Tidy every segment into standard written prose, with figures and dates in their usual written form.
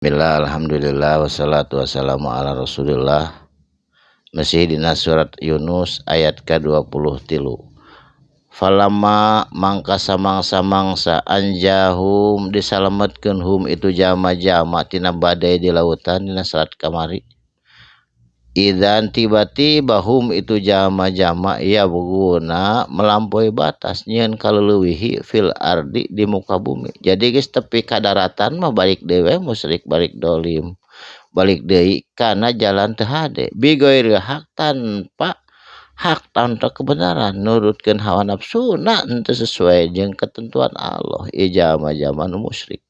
Bismillah, alhamdulillah, wassalatu wassalamu ala rasulillah. Masih dina surat Yunus ayat ke-23. Falamma mangka samang-samangsa anjahum disalametkeun hum itu jama-jama tina badai di lautan dina salat kamari. Idan tiba-tiba hum itu jama-jama ya buguna melampaui batas nyeun kaleuweuhi fil ardi di muka bumi. Jadi geus tepi ka daratan mah balik dewe musyrik balik dolim. Balik deui kana jalan teu hade. Bigoir hak tanpa kebenaran nurutkeun hawa nafsuna henteu sesuai jeung ketentuan Allah. Jama-jama nu musyrik,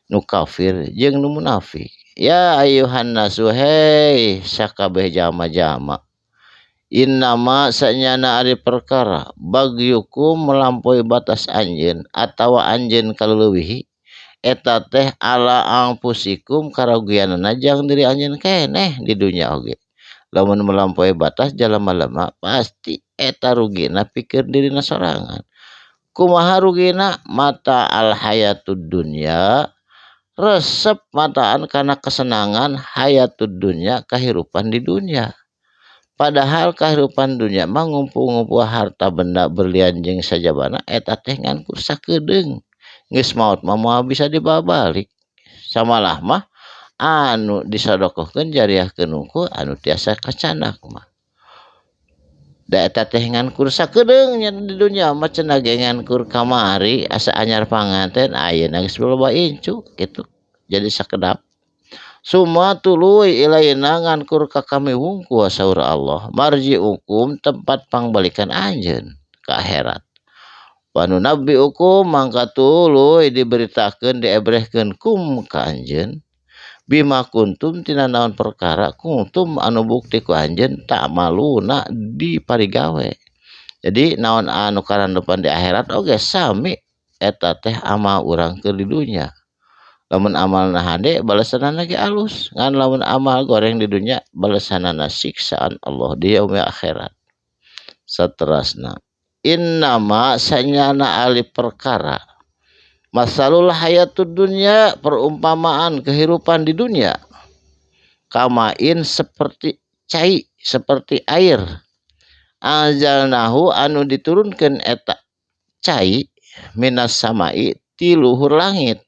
nu kafir jeung nu munafik. Ya ayuhan nasu hei sakabeh jama-jama. Innama sanyana ari perkara bagyukum melampaui batas anjeun atawa anjeun kaleuweuhi eta teh ala angpusikum karugianna jang diri anjeun keneh di dunya oge. Lamun melampaui batas jalema-lema pasti eta rugina pikeun dirina sorangan. Kumaha rugina? Mata al hayatud dunya, resep mataan karena kesenangan hayatud dunya, kehidupan di dunia. Padahal kehidupan dunia mah ngumpul-ngumpul harta benda berlian jeung sajabana eta teh ngan ku sakedeung. Geus maot mah moal bisa dibawa balik. Samalah mah anu disodokohkeun jariahkeun unggul anu tiasa kacanak mah. Da eta teh ngan kur sakedeung nya di dunia mah cenah ge ngan kur kamari asa anyar panganten ayeuna geus loba incu kitu. Jadi sakedap summa tuluy ilaina ngan kur ka kami wungkul saur Allah marji hukum tempat pangbalikan anjeun ka akhirat. Wa nunabbi hukum mangka tuluy diberitakeun diebrehkeun kum ka anjeun bima kuntum tina naon perkara kuntum anu bukti ku anjeun tak maluna di parigawe. Jadi naon anu karandepan di akhirat oge sami eta teh amal urang keur di dunya. Lamun amalna hade balasanna ge alus, ngan lamun amal goreng di dunya balasanna siksaan Allah di yaumil akhirat. Saterasna innama sanyana ali perkara masalul hayatud dunya perumpamaan kehidupan di dunia kamain seperti cai seperti air anzalnahu anu diturunkeun eta cai minas samai ti luhur langit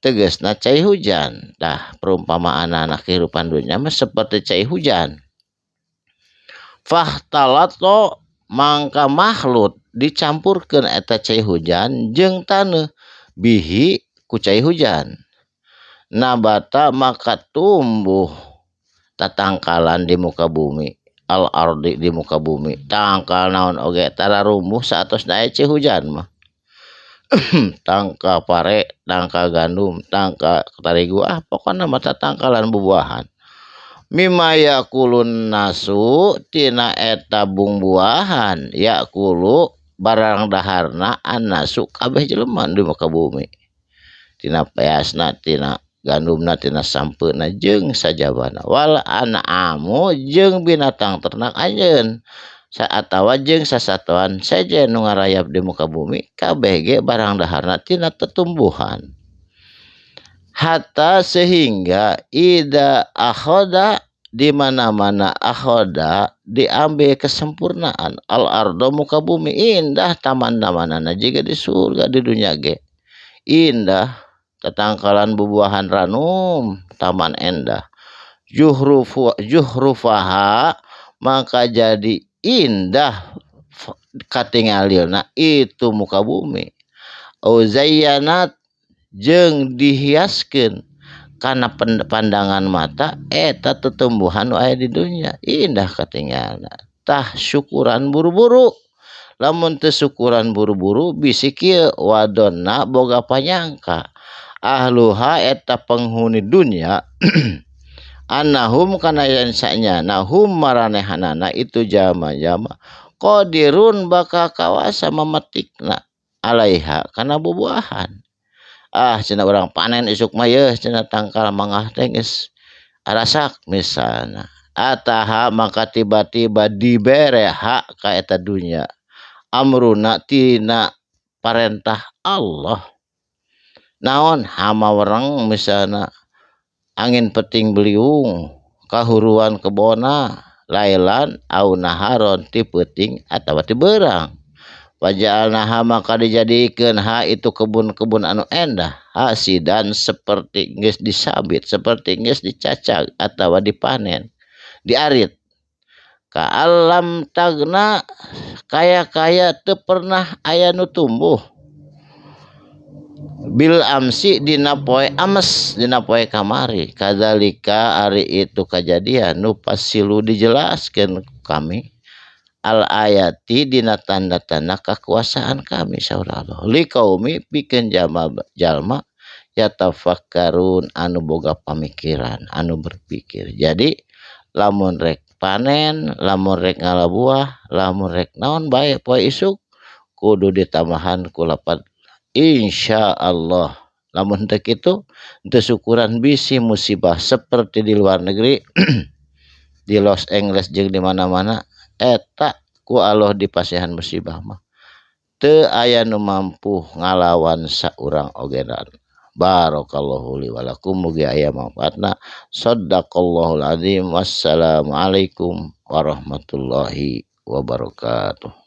tegasna cai hujan. Dah perumpamaan anak kehidupan dunia mah seperti cai hujan. Fahtalato mangka makhlut dicampurkeun eta cai hujan jeung taneuh bihi ku cai hujan. Nabata maka tumbuh tatangkalan di muka bumi al ardi di muka bumi. Tangkal naon oge tara rumbuh saatosna aya cai hujan mah. Tangka pare, tangka gandum, tangka tarigu pokona mata tangkalan bubuahan. Mimma yakulun nasu tina eta bung-buahan yakulu barang daharna annasu kabeh jelema di muka bumi. Tina peasna, tina gandumna, tina sampeuna jeung sajabana. Wal an'amu jeung binatang ternak anjeun. Saatawa jeung sasatuan saja nu ngarayap di muka bumi kabeh ge barang daharna tina tetumbuhan. Hatta sehingga ida akhoda di mana-mana akhoda diambil kesempurnaan al ardo muka bumi indah taman-tamanana juga di surga di dunia ge indah tatangkalan bubuahan ranum taman endah juhrufaha maka jadi indah katingalilna itu muka bumi uzayyanat jeung dihiaskeun kana pandangan mata eta tetumbuhan aya di dunia indah katingalna tah syukuran buru-buru lamun teu syukuran buru-buru bisi kieu wadonna boga panyangka ahluha eta penghuni dunia annahum kana yansanya nahum maranehanana itu jama-jama qadirun bakal kawasa memetikna alaiha kana bubuahan. Cenah urang panen isuk mah yeuh cenah tangkal mangah teh geus arasak misalna ataha maka tiba-tiba dibere hak ka eta dunya amruna tina parentah Allah naon hama wereng misalna angin peting beliung kahuruan kebona lailan au naharon ti peuting atawa ti beurang waja'alnaha maka dijadikeun ha itu kebun-kebun anu endah hasidan seperti geus disabit seperti geus dicacag atawa dipanen diarit ka alam tagna kaya-kaya teu pernah aya nu tumbuh bil amsi dina poe ames dina poe kamari kadzalika ari itu kejadian nu pasilu dijelaskeun kami al ayati dina tanda-tanda kekuasaan kami saur Allah liqaumi pikeun jalma yatafakkarun anu boga pamikiran anu berpikir jadi lamun rek panen lamun rek ngalabuah lamun rek naon bae poe isuk kudu ditambahan ku lapan insyaallah lamun teu kitu teu syukuran bisi musibah seperti di luar negeri di Los Angeles jeung di mana-mana eta ku Allah dipasihan musibah mah teu aya nu mampu ngalawan saurang ogenan barakallahu li wa lakum mugi aya manfaatna shadaqallahul azim wassalamualaikum warahmatullahi wabarakatuh.